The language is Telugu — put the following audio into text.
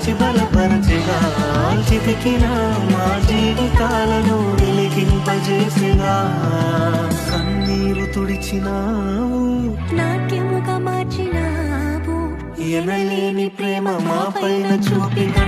కాచి బలపరచెగా చితికిన మా జీవితాలను వెలిగింపజేసిగా కన్నీరు తుడిచినావు నాట్యముగా మార్చినావు ఎనలేని ప్రేమ మా పైన చూపిన